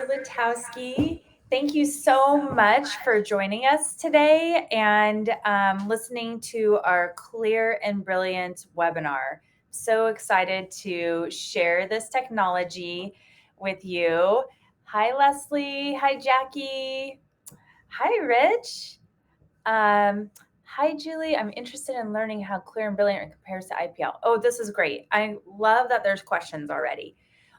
Lutowski. Thank you so much for joining us today and listening to our Clear and Brilliant webinar. So excited to share this technology with you. Hi, Leslie. Hi, Jackie. Hi, Rich. Um, Hi, Julie. I'm interested in learning how Clear and Brilliant compares to IPL. Oh, this is great. I love that there's questions already.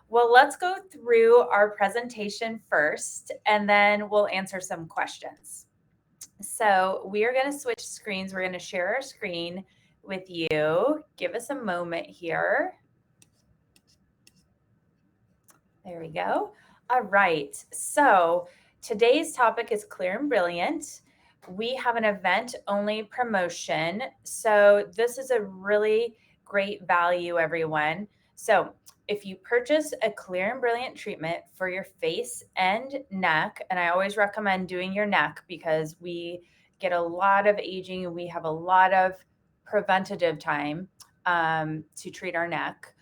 Well, let's go through our presentation first, and then we'll answer some questions. So we are going to switch screens. We're going to share our screen with you. Give us a moment here. There we go. All right. So today's topic is Clear and Brilliant. We have an event only promotion. So this is a really great value, everyone. So if you purchase a Clear and Brilliant treatment for your face and neck, and I always recommend doing your neck because we get a lot of aging and we have a lot of preventative time to treat our neck.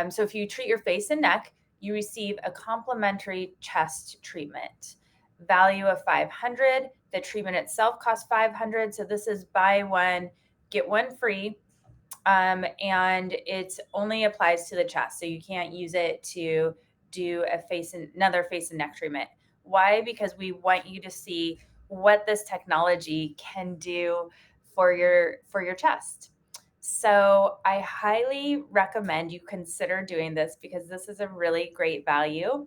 So if you treat your face and neck, you receive a complimentary chest treatment. Value of $500. The treatment itself costs $500. So this is buy one, get one free. And it only applies to the chest. So you can't use it to do another face and neck treatment. Why? Because we want you to see what this technology can do for your chest. So I highly recommend you consider doing this because this is a really great value.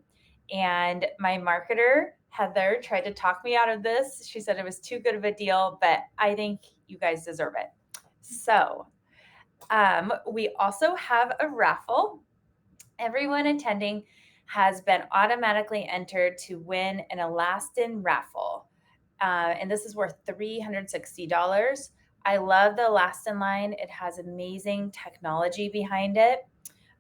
And my marketer, Heather, tried to talk me out of this. She said it was too good of a deal, but I think you guys deserve it. So we also have a raffle. Everyone attending has been automatically entered to win an Elastin raffle. And this is worth $360. I love the Elastin line. It has amazing technology behind it.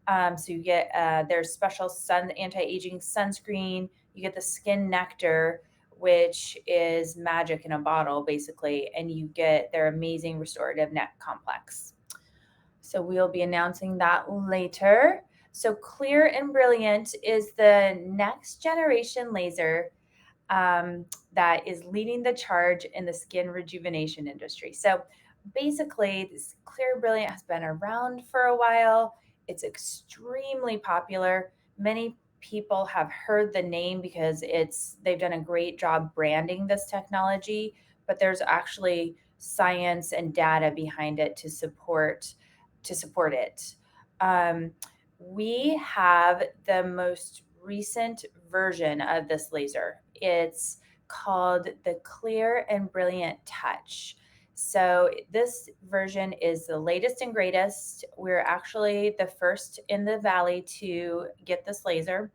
So you get their special anti-aging sunscreen. You get the Skin Nectar, which is magic in a bottle, basically, and you get their amazing restorative neck complex. So we'll be announcing that later. So Clear and Brilliant is the next generation laser that is leading the charge in the skin rejuvenation industry. So basically, this Clear Brilliant has been around for a while. It's extremely popular. Many people have heard the name because they've done a great job branding this technology, but there's actually science and data behind it to support it. We have the most recent version of this laser. It's called the Clear and Brilliant Touch. So this version is the latest and greatest. We're actually the first in the valley to get this laser.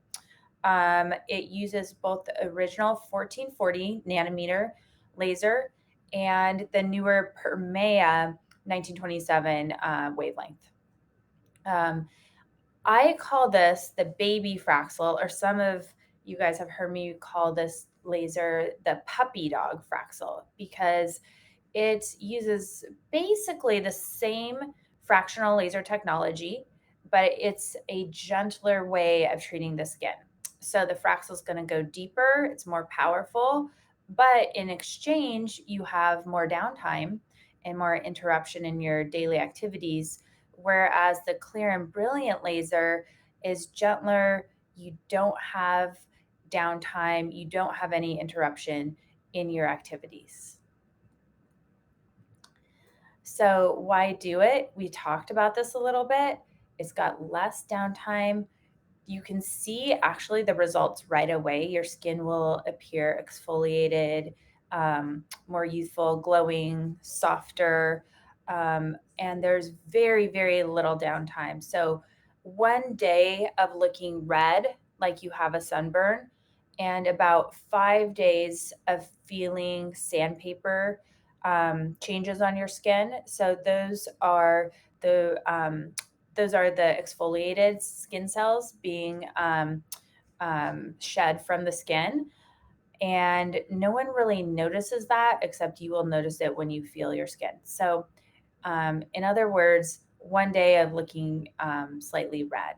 It uses both the original 1440 nanometer laser and the newer Permea 1927 wavelength. I call this the baby Fraxel, or some of you guys have heard me call this laser the puppy dog Fraxel because it uses basically the same fractional laser technology, but it's a gentler way of treating the skin. So the Fraxel is going to go deeper, it's more powerful, but in exchange, you have more downtime and more interruption in your daily activities. Whereas the Clear and Brilliant laser is gentler, you don't have downtime, you don't have any interruption in your activities. So why do it? We talked about this a little bit. It's got less downtime. You can see actually the results right away. Your skin will appear exfoliated, more youthful, glowing, softer, and there's very, very little downtime. So one day of looking red, like you have a sunburn, and about 5 days of feeling sandpaper changes on your skin. So those are the exfoliated skin cells being shed from the skin. And no one really notices that except you will notice it when you feel your skin. So, in other words, one day of looking slightly red.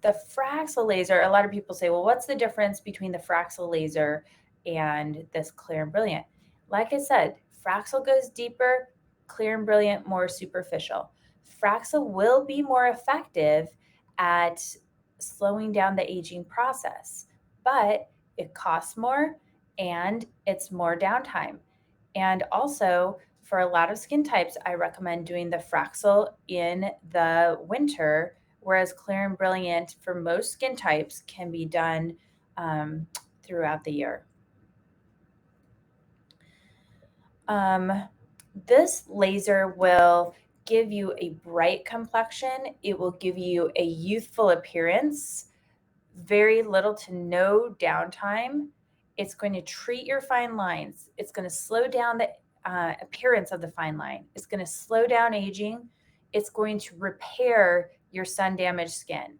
The Fraxel laser, a lot of people say, well, what's the difference between the Fraxel laser and this Clear and Brilliant? Like I said, Fraxel goes deeper, Clear and Brilliant more superficial. Fraxel will be more effective at slowing down the aging process, but it costs more and it's more downtime. And also, for a lot of skin types, I recommend doing the Fraxel in the winter, whereas Clear and Brilliant for most skin types can be done throughout the year. This laser will give you a bright complexion. It will give you a youthful appearance, very little to no downtime. It's going to treat your fine lines. It's going to slow down the appearance of the fine line. It's going to slow down aging. It's going to repair your sun damaged skin.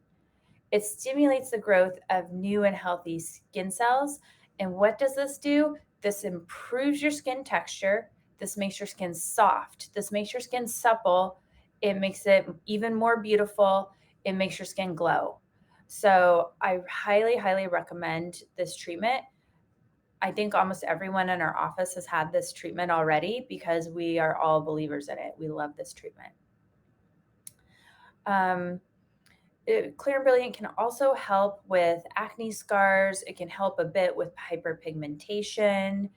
It stimulates the growth of new and healthy skin cells. And what does this do? This improves your skin texture. This makes your skin soft. This makes your skin supple. It makes it even more beautiful. It makes your skin glow. So I highly, highly recommend this treatment. I think almost everyone in our office has had this treatment already because we are all believers in it. We love this treatment. Clear and Brilliant can also help with acne scars. It can help a bit with hyperpigmentation.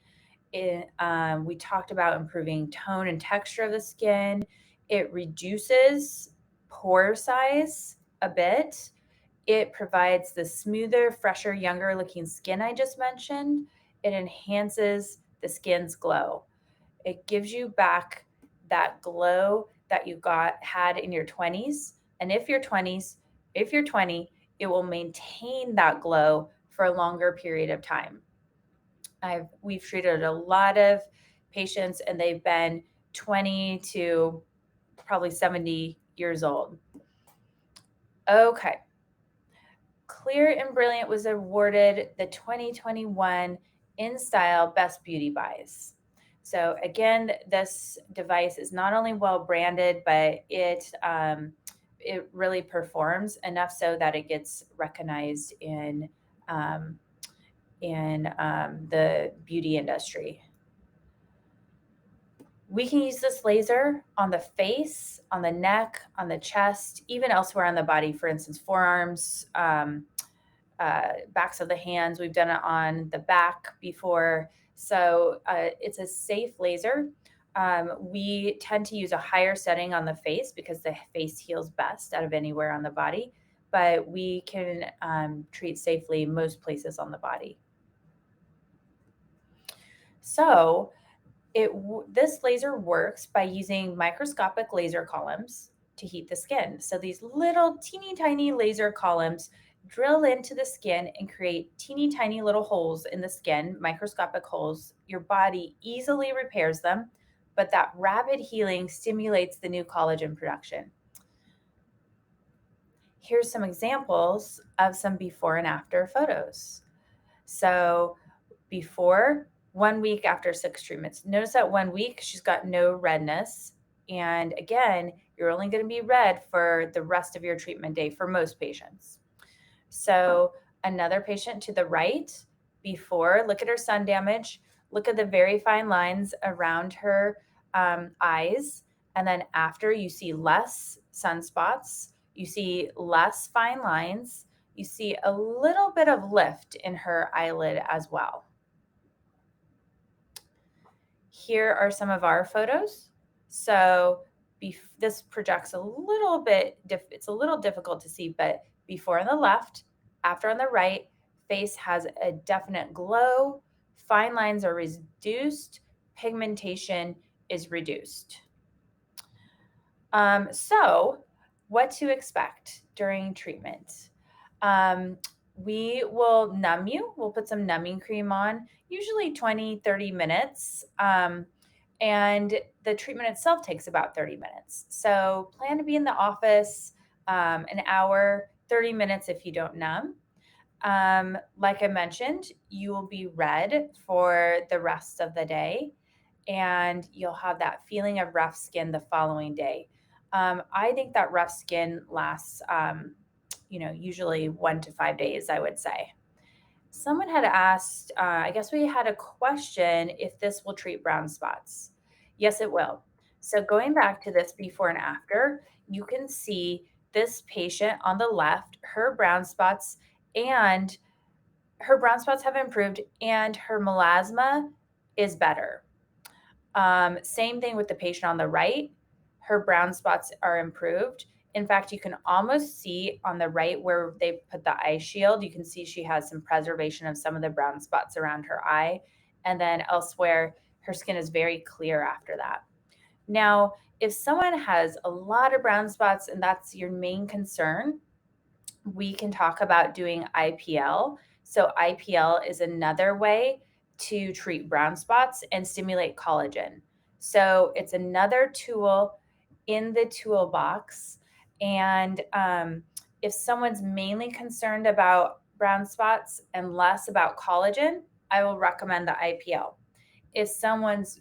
We talked about improving tone and texture of the skin. It reduces pore size a bit. It provides the smoother, fresher, younger looking skin I just mentioned. It enhances the skin's glow. It gives you back that glow that you had in your 20s. And if you're 20, it will maintain that glow for a longer period of time. We've treated a lot of patients and they've been 20 to probably 70 years old. Okay. Clear and Brilliant was awarded the 2021 InStyle Best Beauty Buys. So again, this device is not only well branded, but it really performs enough so that it gets recognized in the beauty industry. We can use this laser on the face, on the neck, on the chest, even elsewhere on the body. For instance, forearms, backs of the hands. We've done it on the back before. So it's a safe laser. We tend to use a higher setting on the face because the face heals best out of anywhere on the body, but we can treat safely most places on the body. So this laser works by using microscopic laser columns to heat the skin. So these little teeny tiny laser columns drill into the skin and create teeny tiny little holes in the skin, microscopic holes. Your body easily repairs them, but that rapid healing stimulates the new collagen production. Here's some examples of some before and after photos. So before, 1 week after 6 treatments. Notice that 1 week, she's got no redness. And again, you're only going to be red for the rest of your treatment day for most patients. So another patient to the right, before, look at her sun damage. Look at the very fine lines around her eyes. And then after, you see less sunspots. You see less fine lines. You see a little bit of lift in her eyelid as well. Here are some of our photos. So this projects a little bit, it's a little difficult to see, but before on the left, after on the right, face has a definite glow, fine lines are reduced, pigmentation is reduced. So what to expect during treatment? We will numb you. We'll put some numbing cream on, usually 20, 30 minutes. And the treatment itself takes about 30 minutes. So plan to be in the office an hour, 30 minutes if you don't numb. Like I mentioned, you will be red for the rest of the day and you'll have that feeling of rough skin the following day. I think that rough skin lasts usually 1 to 5 days, I would say. Someone had asked, I guess we had a question if this will treat brown spots. Yes, it will. So going back to this before and after, you can see this patient on the left, and her brown spots have improved and her melasma is better. Same thing with the patient on the right. Her brown spots are improved. In fact, you can almost see on the right where they put the eye shield, you can see she has some preservation of some of the brown spots around her eye. And then elsewhere, her skin is very clear after that. Now, if someone has a lot of brown spots and that's your main concern, we can talk about doing IPL. So, IPL is another way to treat brown spots and stimulate collagen. So, it's another tool in the toolbox. And if someone's mainly concerned about brown spots and less about collagen, I will recommend the IPL. If someone's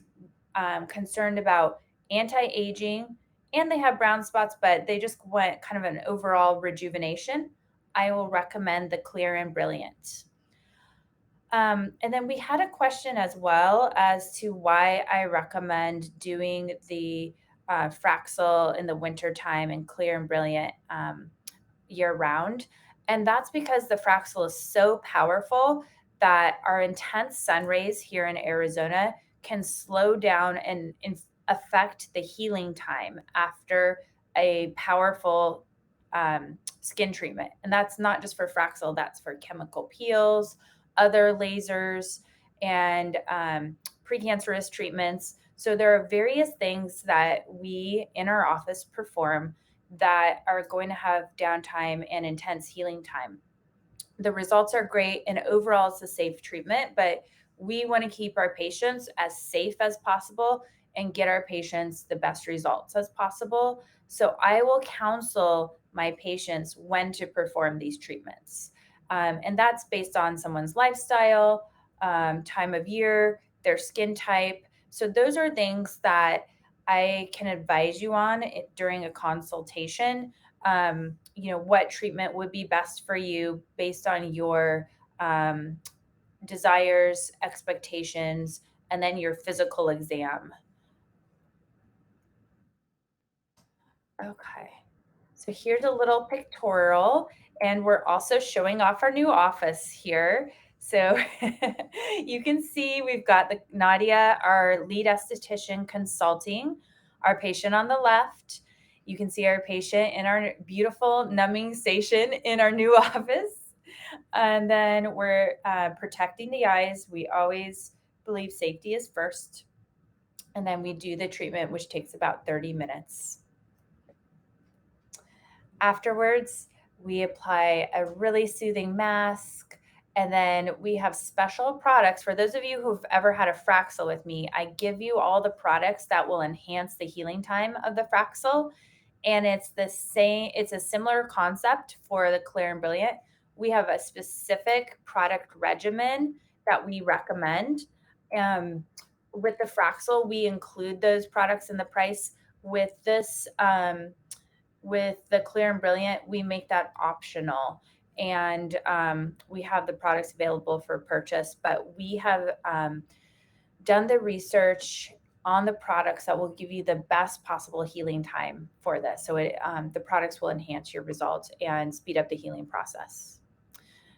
concerned about anti aging and they have brown spots, but they just want kind of an overall rejuvenation, I will recommend the Clear and Brilliant. And then we had a question as well as to why I recommend doing the Fraxel in the wintertime and Clear and Brilliant year round. And that's because the Fraxel is so powerful that our intense sun rays here in Arizona can slow down and affect the healing time after a powerful skin treatment. And that's not just for Fraxel, that's for chemical peels, other lasers, and precancerous treatments. So there are various things that we in our office perform that are going to have downtime and intense healing time. The results are great, and overall, it's a safe treatment, but we want to keep our patients as safe as possible and get our patients the best results as possible. So I will counsel my patients when to perform these treatments. And that's based on someone's lifestyle, time of year, their skin type. So those are things that I can advise you on during a consultation. What treatment would be best for you based on your um, desires, expectations, and then your physical exam. Okay. So here's a little pictorial, and we're also showing off our new office here. So you can see we've got the Nadia, our lead esthetician consulting, our patient on the left. You can see our patient in our beautiful numbing station in our new office. And then we're protecting the eyes. We always believe safety is first. And then we do the treatment, which takes about 30 minutes. Afterwards, we apply a really soothing mask. And then we have special products. For those of you who've ever had a Fraxel with me, I give you all the products that will enhance the healing time of the Fraxel. And it's a similar concept for the Clear and Brilliant. We have a specific product regimen that we recommend. With the Fraxel, we include those products in the price. With the Clear and Brilliant, we make that optional. And we have the products available for purchase, but we have done the research on the products that will give you the best possible healing time for this. So the products will enhance your results and speed up the healing process.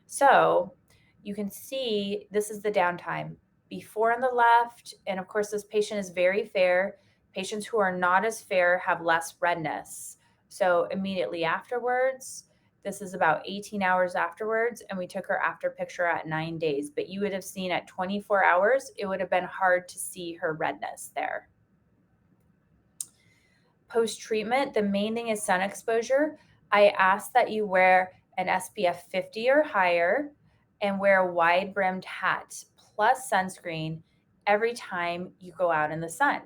So you can see this is the downtime. Before on the left, and of course, this patient is very fair. Patients who are not as fair have less redness. So immediately afterwards, this is about 18 hours afterwards, and we took her after picture at 9 days. But you would have seen at 24 hours, it would have been hard to see her redness there. Post-treatment, the main thing is sun exposure. I ask that you wear an SPF 50 or higher and wear a wide-brimmed hat plus sunscreen every time you go out in the sun.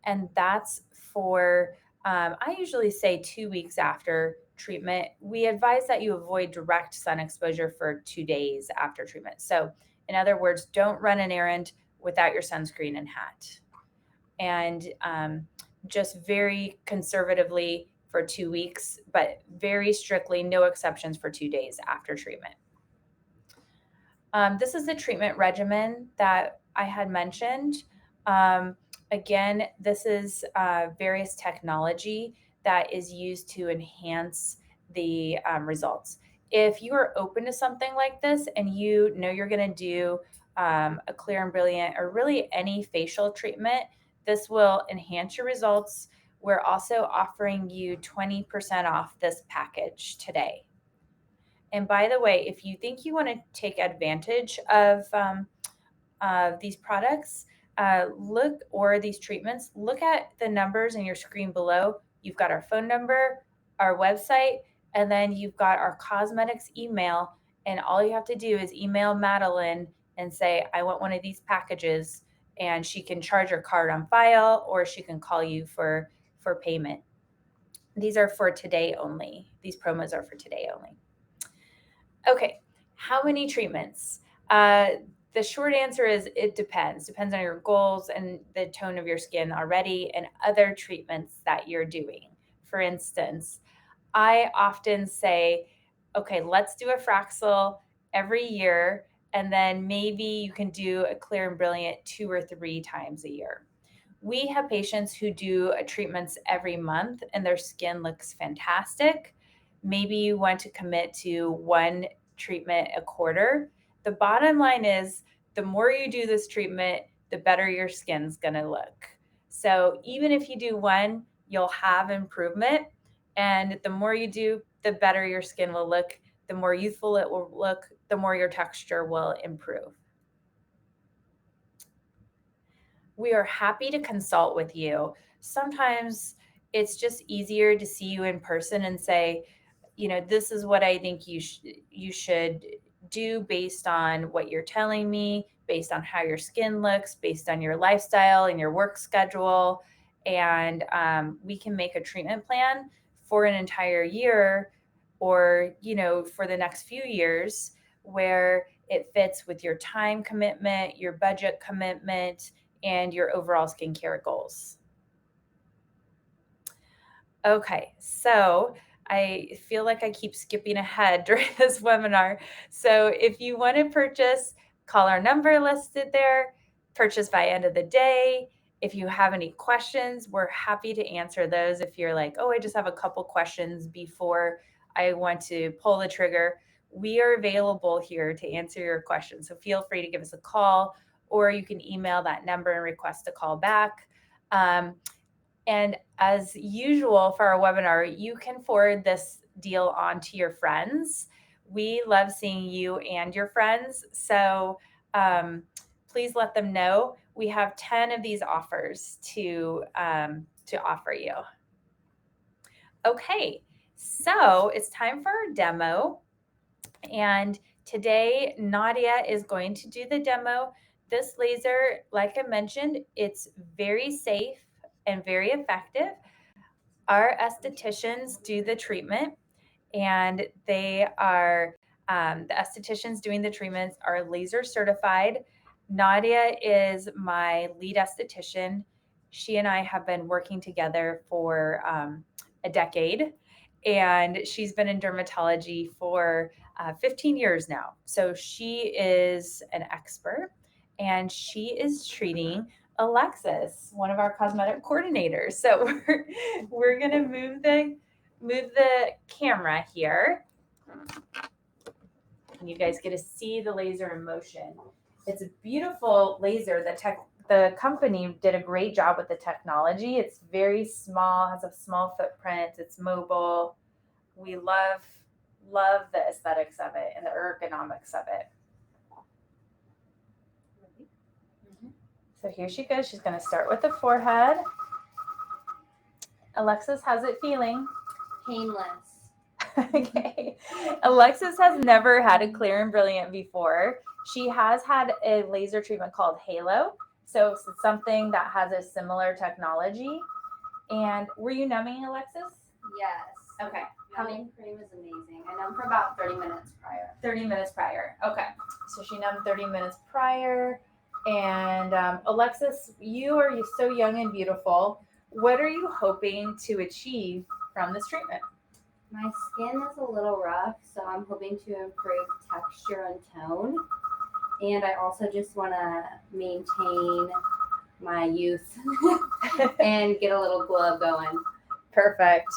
And that's for, I usually say 2 weeks after treatment. We advise that you avoid direct sun exposure for 2 days after treatment. So, in other words, don't run an errand without your sunscreen and hat. And just very conservatively for 2 weeks, but very strictly no exceptions for 2 days after treatment. This is the treatment regimen that I had mentioned. Um, Again, this is various technology that is used to enhance the results. If you are open to something like this and you know you're going to do a Clear and Brilliant or really any facial treatment, this will enhance your results. We're also offering you 20% off this package today. And by the way, if you think you want to take advantage of these products, or these treatments, look at the numbers in your screen below. You've got our phone number, our website, and then you've got our cosmetics email. And all you have to do is email Madeline and say, I want one of these packages. And she can charge your card on file, or she can call you for payment. These are for today only. These promos are for today only. Okay, how many treatments? The short answer is it depends. Depends on your goals and the tone of your skin already and other treatments that you're doing. For instance, I often say, okay, let's do a Fraxel every year, and then maybe you can do a Clear and Brilliant 2 or 3 times a year. We have patients who do treatments every month and their skin looks fantastic. Maybe you want to commit to one treatment a quarter. The bottom line is the more you do this treatment, the better your skin's going to look. So even if you do one, you'll have improvement. And the more you do, the better your skin will look, the more youthful it will look, the more your texture will improve. We are happy to consult with you. Sometimes it's just easier to see you in person and say, this is what I think you should do based on what you're telling me, based on how your skin looks, based on your lifestyle and your work schedule. And we can make a treatment plan for an entire year or, for the next few years where it fits with your time commitment, your budget commitment, and your overall skincare goals. Okay, so I feel like I keep skipping ahead during this webinar. So if you want to purchase, call our number listed there, purchase by end of the day. If you have any questions, we're happy to answer those. If you're like, oh, I just have a couple questions before I want to pull the trigger, we are available here to answer your questions. So feel free to give us a call, or you can email that number and request a call back. And as usual for our webinar, you can forward this deal on to your friends. We love seeing you and your friends. So please let them know. We have 10 of these offers to offer you. Okay, so it's time for our demo. And today, Nadia is going to do the demo. This laser, like I mentioned, it's very safe and very effective. Our estheticians do the treatment, and they are the estheticians doing the treatments are laser certified. Nadia is my lead esthetician. She and I have been working together for a decade, and she's been in dermatology for 15 years now. So she is an expert, and she is treating Alexis, one of our cosmetic coordinators. So we're gonna move the camera here. And you guys get to see the laser in motion. It's a beautiful laser. The company did a great job with the technology. It's very small, has a small footprint. It's mobile. We love the aesthetics of it and the ergonomics of it. So here she goes. She's going to start with the forehead. Alexis, how's it feeling? Painless. Okay. Alexis has never had a Clear and Brilliant before. She has had a laser treatment called Halo. So it's something that has a similar technology. And were you numbing, Alexis? Yes. Okay. Numbing cream is amazing. I numbed for about 30 minutes prior. 30 minutes prior. Okay. So she numbed 30 minutes prior. And Alexis, you are so young and beautiful. What are you hoping to achieve from this treatment? My skin is a little rough, so I'm hoping to improve texture and tone. And I also just want to maintain my youth and get a little glow going. Perfect.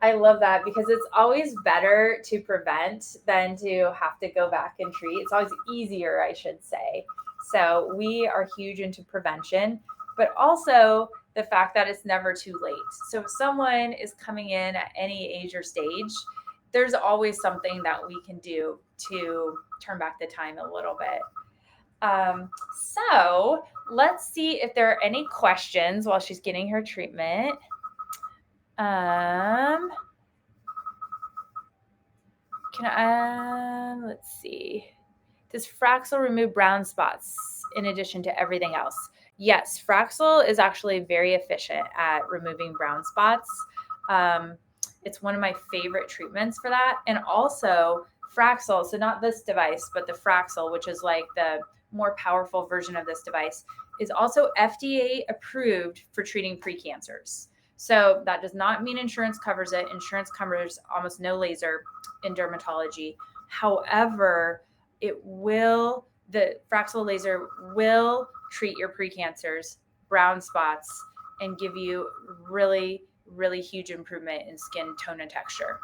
I love that because it's always better to prevent than to have to go back and treat. It's always easier, I should say. So we are huge into prevention, but also the fact that it's never too late. So if someone is coming in at any age or stage, there's always something that we can do to turn back the time a little bit. So let's see if there are any questions while she's getting her treatment. Let's see. Does Fraxel remove brown spots in addition to everything else? Yes, Fraxel is actually very efficient at removing brown spots. It's one of my favorite treatments for that. And also Fraxel, so not this device, but the Fraxel, which is like the more powerful version of this device, is also FDA approved for treating precancers. So that does not mean insurance covers it. Insurance covers almost no laser in dermatology. However, the Fraxel laser will treat your precancers, brown spots, and give you really, really huge improvement in skin tone and texture.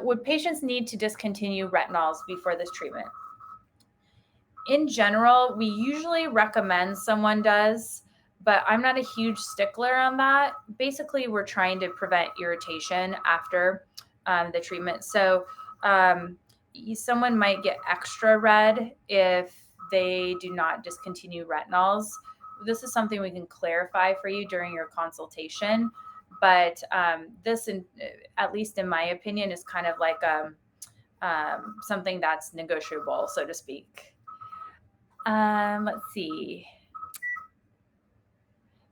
Would patients need to discontinue retinols before this treatment? In general, we usually recommend someone does, but I'm not a huge stickler on that. Basically, we're trying to prevent irritation after the treatment. So someone might get extra red if they do not discontinue retinols. This is something we can clarify for you during your consultation. But this, at least in my opinion, is kind of like something that's negotiable, so to speak. Let's see.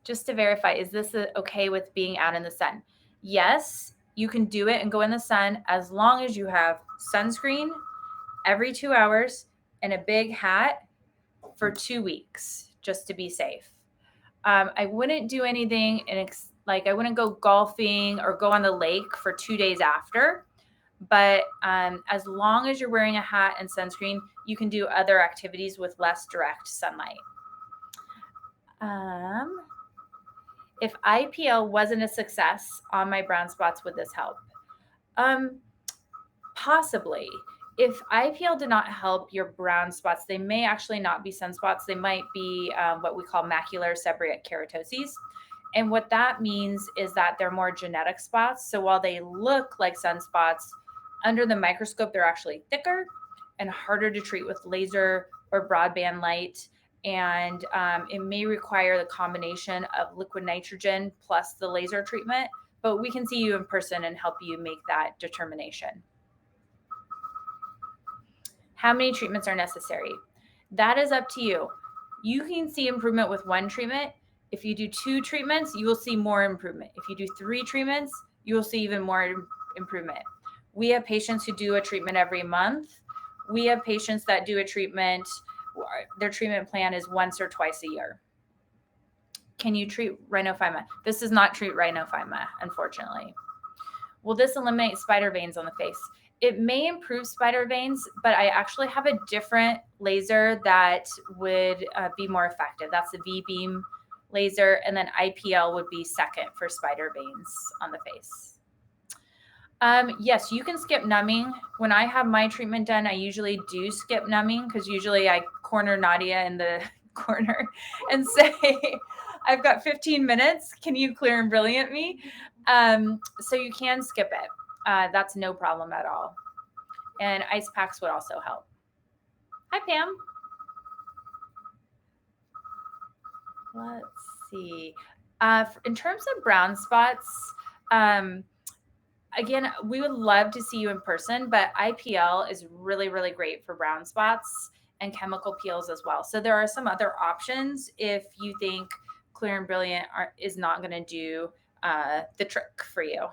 Just to verify, is this okay with being out in the sun? Yes, you can do it and go in the sun as long as you have sunscreen every 2 hours and a big hat for 2 weeks, just to be safe. I wouldn't do anything like I wouldn't go golfing or go on the lake for 2 days after. But as long as you're wearing a hat and sunscreen, you can do other activities with less direct sunlight. If IPL wasn't a success on my brown spots, would this help? Possibly. If IPL did not help your brown spots, they may actually not be sunspots. They might be what we call macular seborrheic keratoses. And what that means is that they're more genetic spots. So while they look like sunspots, under the microscope, they're actually thicker and harder to treat with laser or broadband light. And it may require the combination of liquid nitrogen plus the laser treatment, but we can see you in person and help you make that determination. How many treatments are necessary? That is up to you. You can see improvement with one treatment. If you do 2 treatments, you will see more improvement. If you do 3 treatments, you will see even more improvement. We have patients who do a treatment every month. We have patients that do a treatment, their treatment plan is once or twice a year. Can you treat rhinophyma? This does not treat rhinophyma, unfortunately. Will this eliminate spider veins on the face? It may improve spider veins, but I actually have a different laser that would be more effective. That's the V-beam laser, and then IPL would be second for spider veins on the face. Yes, you can skip numbing. When I have my treatment done, I usually do skip numbing because usually I corner Nadia in the corner and say, I've got 15 minutes. Can you clear and brilliant me? So you can skip it. That's no problem at all. And ice packs would also help. Hi, Pam. Let's see. In terms of brown spots, again, we would love to see you in person, but IPL is really, really great for brown spots and chemical peels as well. So there are some other options if you think Clear and Brilliant is not going to do the trick for you.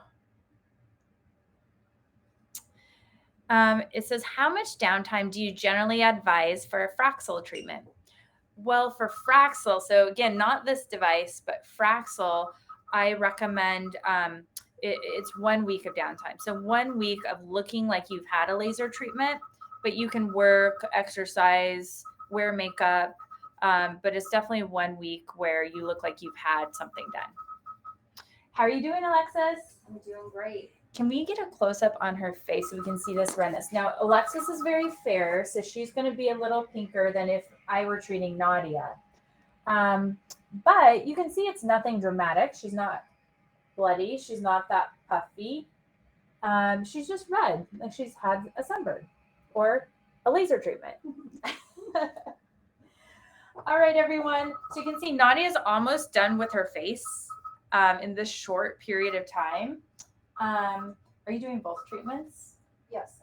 It says, how much downtime do you generally advise for a Fraxel treatment? Well, for Fraxel, so again, not this device, but Fraxel, I recommend it's 1 week of downtime. So 1 week of looking like you've had a laser treatment, but you can work, exercise, wear makeup. But it's definitely 1 week where you look like you've had something done. How are you doing, Alexis? I'm doing great. Can we get a close up on her face so we can see this redness? Now, Alexis is very fair, so she's going to be a little pinker than if I were treating Nadia. But you can see it's nothing dramatic. She's not bloody. She's not that puffy. She's just red, like she's had a sunburn or a laser treatment. All right, everyone. So you can see Nadia's almost done with her face in this short period of time. Are you doing both treatments? Yes.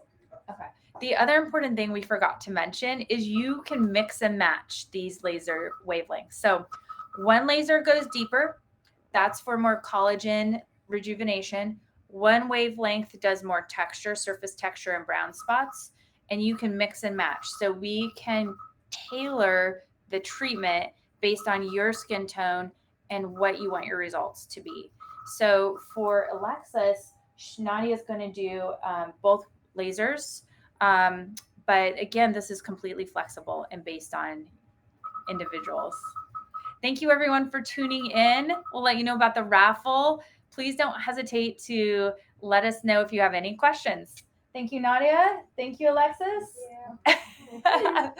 Okay. The other important thing we forgot to mention is you can mix and match these laser wavelengths. So one laser goes deeper. That's for more collagen rejuvenation. One wavelength does more texture, surface texture, and brown spots. And you can mix and match. So we can tailor the treatment based on your skin tone and what you want your results to be. So for Alexis, Nadia is going to do both lasers. But again, this is completely flexible and based on individuals. Thank you, everyone, for tuning in. We'll let you know about the raffle. Please don't hesitate to let us know if you have any questions. Thank you, Nadia. Thank you, Alexis. Yeah.